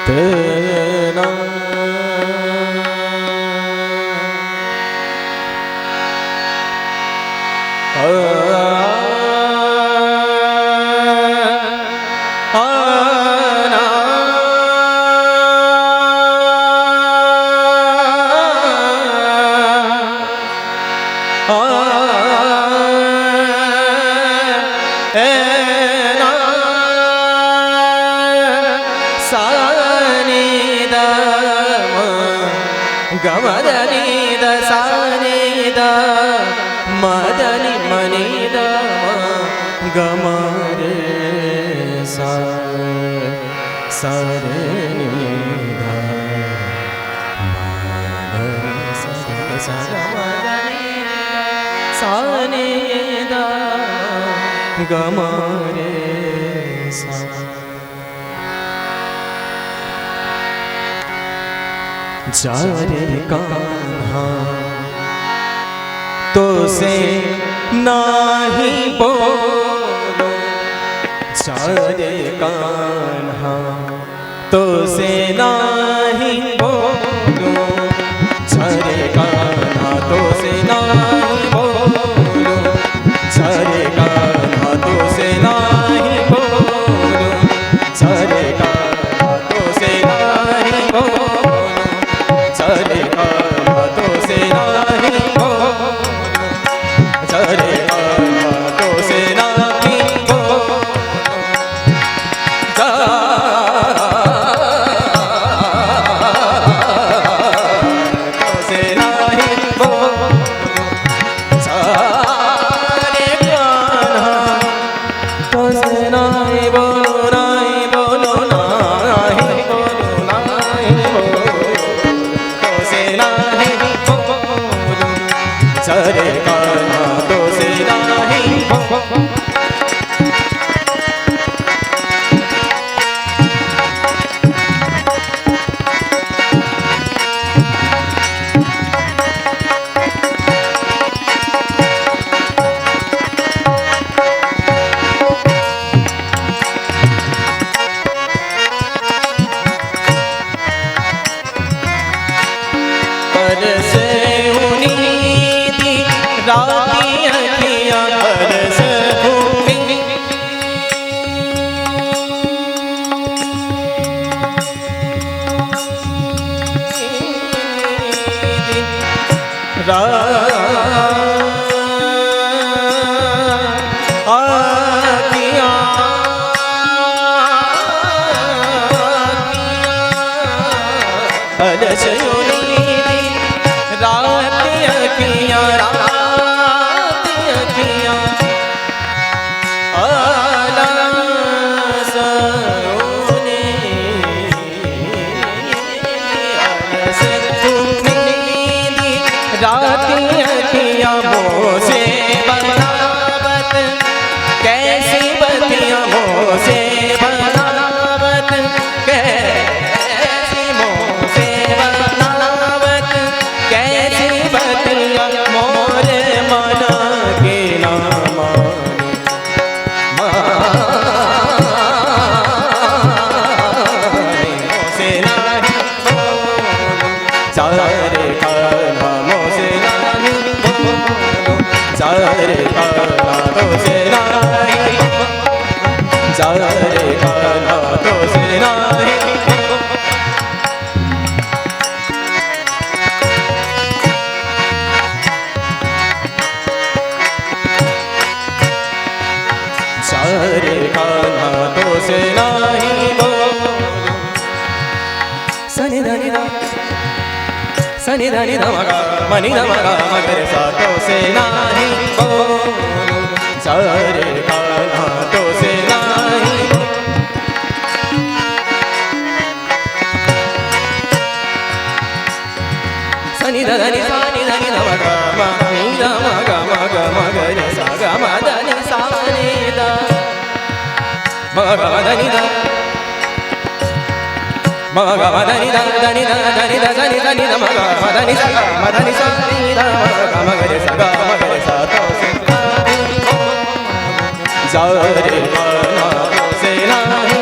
तेना गमदनी दसानी द मदनी मनी द गमरे सा सरे नि ध मदनी सा गमदनी सानी द गमरे सा जा रे कान्हा तो से नाही बोलो, जा रे कान्हा तो से नाही बोलो, जा रे कान्हा तो से नाही बोलो, जा रे कान्हा तो से नाही बोलो, जा रे कान्हा तो से नाही बोलो, चले तो से नहीं बोलो, चले तो से नहीं बोलो, तो से नहीं बोलो, चले कान्हा तो से नहीं बोलो, नहीं बोलो, नहीं बोलो, नहीं बोलो, चले कान्हा तो से नहीं बोलो। सनि धनि ध मगा मनि ध मगा मगरे सा तो से नाही बोलो, जा रे कान्हा तो से नाही सनि ध धनि सा नि धनि ध मगा मनि ध मगा मगा मगरे सा ग म धनि सा नि ध मगा धनि ध मगा धनि ध धनि ध धनि ध धनि धनि ध मगा धनि सा नि ध मगा मगरे सा ग मगरे सा तो से जा रे कान्हा तो से नाही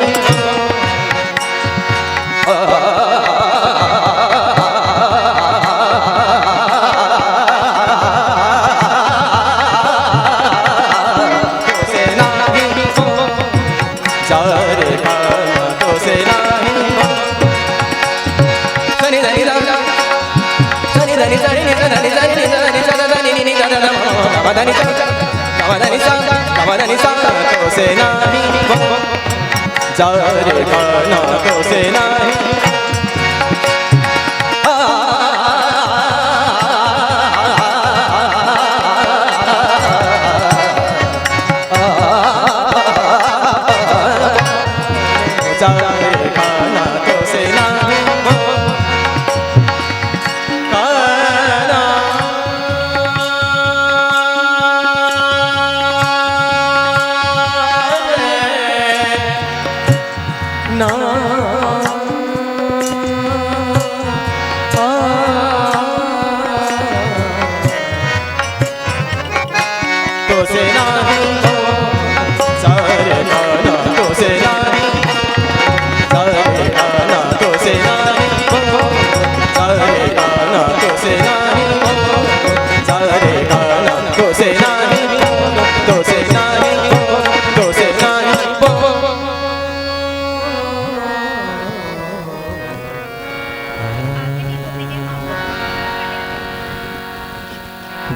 ni sa ni sa ni sa ni sa ni sa da ni ni da da ma da ni sa ga ma da ni sa to se na ni bo za re ga na to se na ni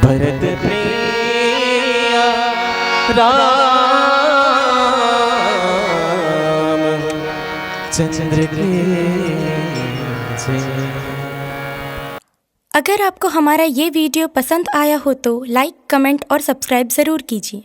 Bharat प्रिया राम चंद्र के जय। अगर आपको हमारा ये video पसंद आया हो तो लाइक, कमेंट और सब्सक्राइब ज़रूर कीजिए।